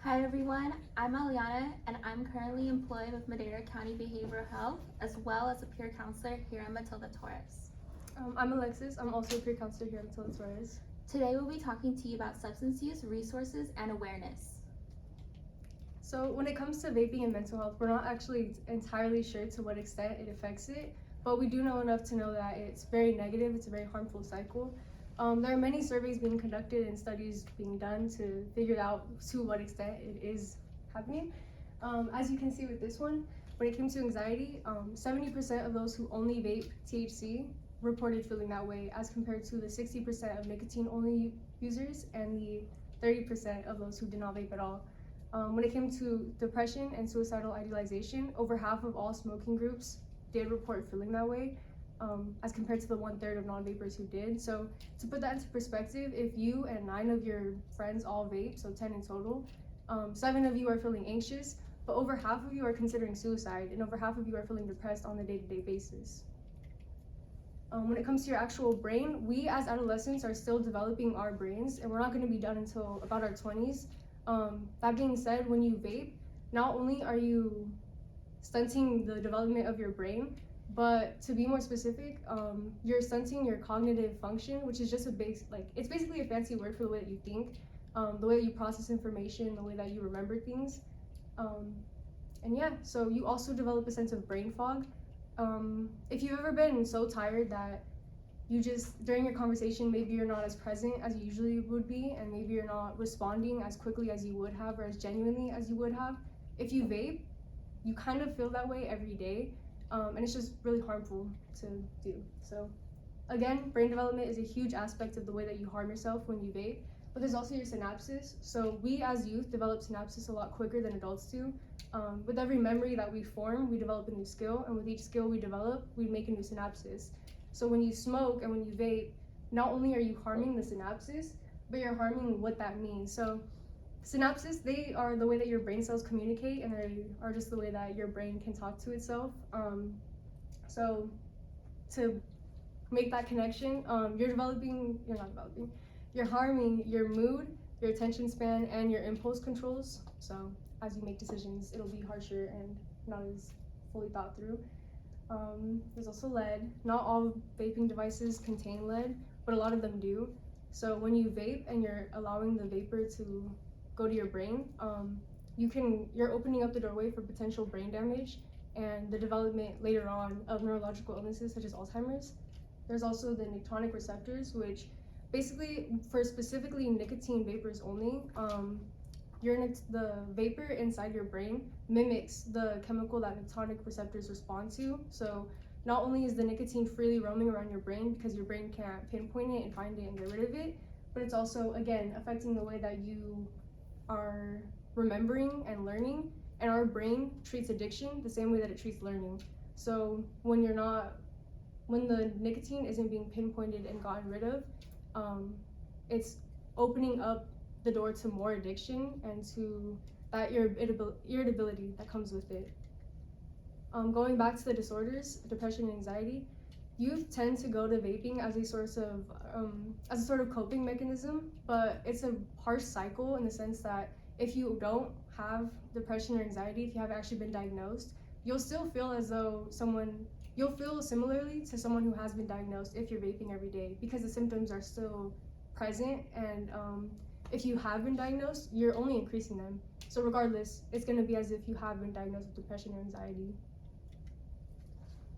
Hi everyone, I'm Aliana and I'm currently employed with Madera County Behavioral Health as well as a peer counselor here at Matilda Torres. I'm Alexis. I'm also a peer counselor here at Matilda Torres. Today we'll be talking to you about substance use, resources, and awareness. So when it comes to vaping and mental health, we're not actually entirely sure to what extent it affects it, but we do know enough to know that it's very negative, it's a very harmful cycle. There are many surveys being conducted and studies being done to figure out to what extent it is happening. As you can see with this one, when it came to anxiety, 70% of those who only vape THC reported feeling that way, as compared to the 60% of nicotine-only users and the 30% of those who did not vape at all. When it came to depression and suicidal idealization, over half of all smoking groups did report feeling that way, as compared to the 1/3 of non-vapers who did. So to put that into perspective, if you and 9 of your friends all vape, so 10 in total, 7 of you are feeling anxious, but over half of you are considering suicide, and over half of you are feeling depressed on a day-to-day basis. When it comes to your actual brain, we as adolescents are still developing our brains, and we're not going to be done until about our 20s. That being said, when you vape, not only are you stunting the development of your brain, but to be more specific, you're stunting your cognitive function, which is just it's basically a fancy word for the way that you think, the way that you process information, the way that you remember things. And yeah, so you also develop a sense of brain fog. If you've ever been so tired that you just, during your conversation, maybe you're not as present as you usually would be, and maybe you're not responding as quickly as you would have or as genuinely as you would have. If you vape, you kind of feel that way every day, and it's just really harmful to do. So again, brain development is a huge aspect of the way that you harm yourself when you vape, but there's also your synapses. So we as youth develop synapses a lot quicker than adults do. With every memory that we form, we develop a new skill, and with each skill we develop, we make a new synapses. So when you smoke and when you vape, not only are you harming the synapses, but you're harming what that means. So synapses, they are the way that your brain cells communicate, and they are just the way that your brain can talk to itself. So to make that connection, you're harming your mood, your attention span, and your impulse controls. So as you make decisions, it'll be harsher and not as fully thought through. There's also lead. Not all vaping devices contain lead, but a lot of them do. So when you vape and you're allowing the vapor to go to your brain, you're opening up the doorway for potential brain damage and the development later on of neurological illnesses such as Alzheimer's. There's also the nicotinic receptors, which basically, for specifically nicotine vapors only, the vapor inside your brain mimics the chemical that nicotinic receptors respond to. So not only is the nicotine freely roaming around your brain because your brain can't pinpoint it and find it and get rid of it, but it's also, again, affecting the way that you are remembering and learning. And our brain treats addiction the same way that it treats learning. So when the nicotine isn't being pinpointed and gotten rid of, it's opening up the door to more addiction and to that irritability that comes with it. Going back to the disorders, depression and anxiety, youth tend to go to vaping as a sort of coping mechanism, but it's a harsh cycle in the sense that if you don't have depression or anxiety, if you haven't actually been diagnosed, you'll still feel as though you'll feel similarly to someone who has been diagnosed if you're vaping every day, because the symptoms are still present, and if you have been diagnosed, you're only increasing them. So regardless, it's going to be as if you have been diagnosed with depression or anxiety.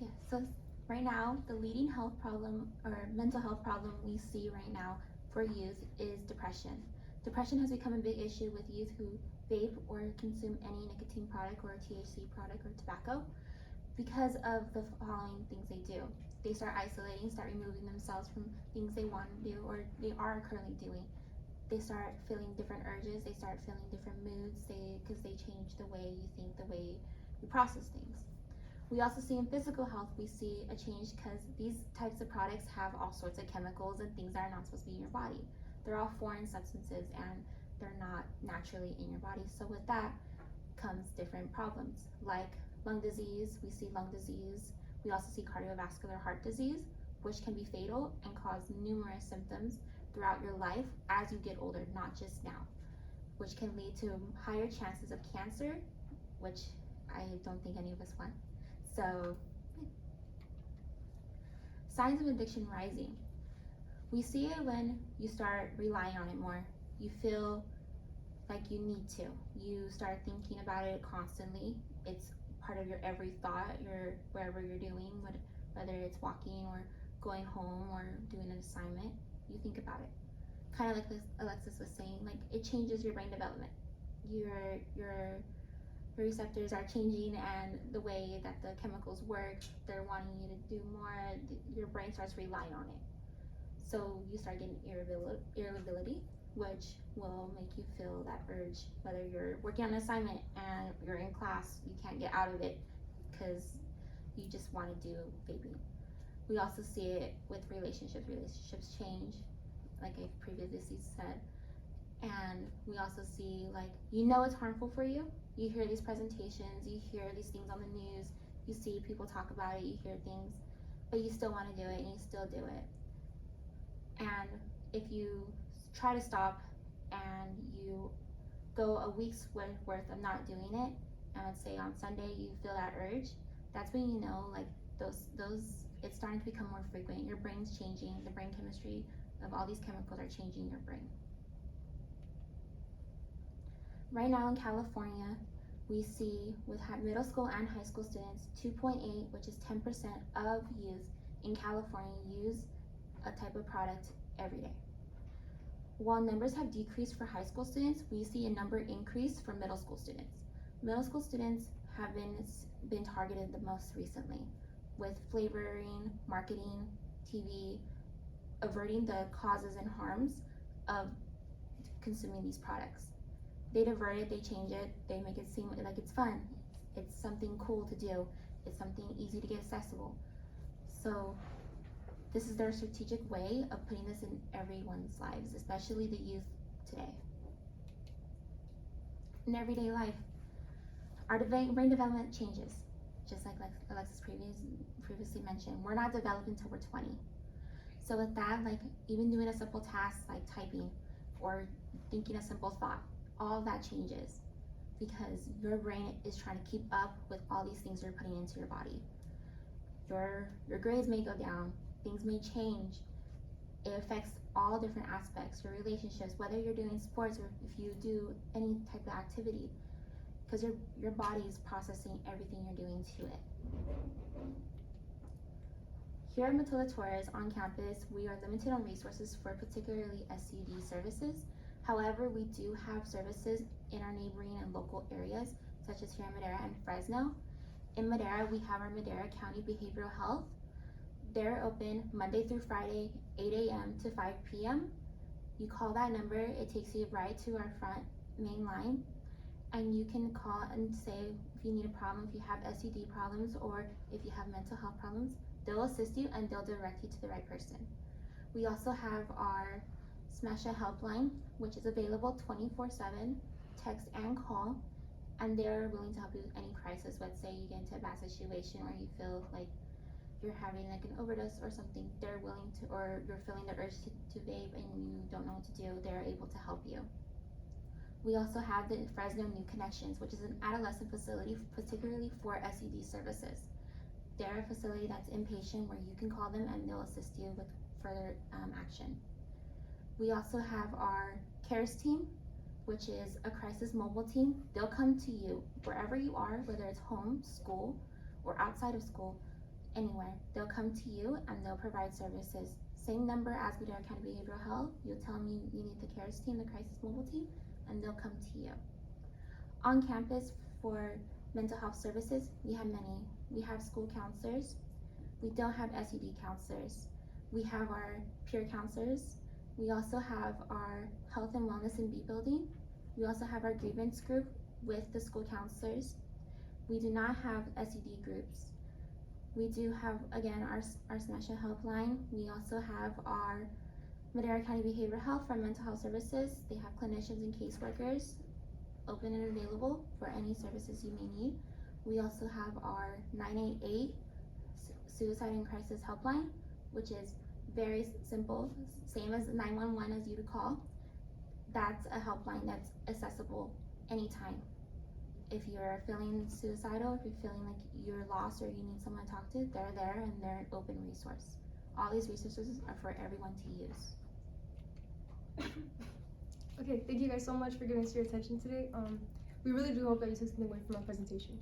Yeah, so right now, the leading health problem or mental health problem we see right now for youth is depression. Depression has become a big issue with youth who vape or consume any nicotine product or THC product or tobacco because of the following things they do. They start isolating, start removing themselves from things they want to do or they are currently doing. They start feeling different urges, they start feeling different moods, because they change the way you think, the way you process things. We also see in physical health, we see a change because these types of products have all sorts of chemicals and things that are not supposed to be in your body. They're all foreign substances and they're not naturally in your body. So with that comes different problems like lung disease. We see lung disease. We also see cardiovascular heart disease, which can be fatal and cause numerous symptoms throughout your life as you get older, not just now, which which can lead to higher chances of cancer, which I don't think any of us want. So, signs of addiction rising. We see it when you start relying on it more. You feel like you need to. You start thinking about it constantly. It's part of your every thought, wherever you're doing, whether it's walking or going home or doing an assignment, you think about it. Kind of like this Alexis was saying, like it changes your brain development. Your receptors are changing, and the way that the chemicals work, they're wanting you to do more. Your brain starts relying on it. So you start getting irritability, which will make you feel that urge, whether you're working on an assignment and you're in class, you can't get out of it because you just want to do vaping. We also see it with relationships. Relationships change, like I previously said. And we also see, like, you know it's harmful for you. You hear these presentations, you hear these things on the news, you see people talk about it, you hear things, but you still want to do it and you still do it. And if you try to stop and you go a week's worth of not doing it, and let's say on Sunday you feel that urge, that's when you know, like, those it's starting to become more frequent. Your brain's changing, the brain chemistry of all these chemicals are changing your brain. Right now in California, we see with middle school and high school students, 2.8, which is 10% of youth in California use a type of product every day. While numbers have decreased for high school students, we see a number increase for middle school students. Middle school students have been targeted the most recently with flavoring, marketing, TV, averting the causes and harms of consuming these products. They divert it, they change it, they make it seem like it's fun. It's something cool to do. It's something easy to get accessible. So this is their strategic way of putting this in everyone's lives, especially the youth today. In everyday life, our brain development changes, just like Alexis previously mentioned. We're not developed until we're 20. So with that, like even doing a simple task like typing or thinking a simple thought, all of that changes because your brain is trying to keep up with all these things you're putting into your body. Your grades may go down, things may change. It affects all different aspects, your relationships, whether you're doing sports or if you do any type of activity, because your body is processing everything you're doing to it. Here at Matilda Torres on campus, we are limited on resources for particularly SUD services. However, we do have services in our neighboring and local areas, such as here in Madera and Fresno. In Madera, we have our Madera County Behavioral Health. They're open Monday through Friday, 8 a.m. to 5 p.m. You call that number, it takes you right to our front main line, and you can call and say if you need a problem, if you have SUD problems, or if you have mental health problems. They'll assist you and they'll direct you to the right person. We also have our SMASHA helpline, which is available 24/7, text and call, and they're willing to help you with any crisis. Let's say you get into a bad situation or you feel like you're having like an overdose or something, they're willing to, or you're feeling the urge to vape and you don't know what to do, they're able to help you. We also have the Fresno New Connections, which is an adolescent facility particularly for SUD services. They're a facility that's inpatient where you can call them and they'll assist you with further action. We also have our CARES team, which is a crisis mobile team. They'll come to you wherever you are, whether it's home, school, or outside of school, anywhere. They'll come to you and they'll provide services. Same number as Madera County Behavioral Health. You'll tell me you need the CARES team, the crisis mobile team, and they'll come to you. On campus for mental health services, we have many. We have school counselors. We don't have SUD counselors. We have our peer counselors. We also have our health and wellness in B building. We also have our grievance group with the school counselors. We do not have SUD groups. We do have, again, our SMASHA helpline. We also have our Madera County Behavioral Health for mental health services. They have clinicians and caseworkers open and available for any services you may need. We also have our 988 suicide and crisis helpline, which is very simple, same as 911 as you would call. that's a helpline that's accessible anytime. If you're feeling suicidal, if you're feeling like you're lost or you need someone to talk to, they're there and they're an open resource. All these resources are for everyone to use. Okay, thank you guys so much for giving us your attention today. We really do hope that you took something away from our presentation.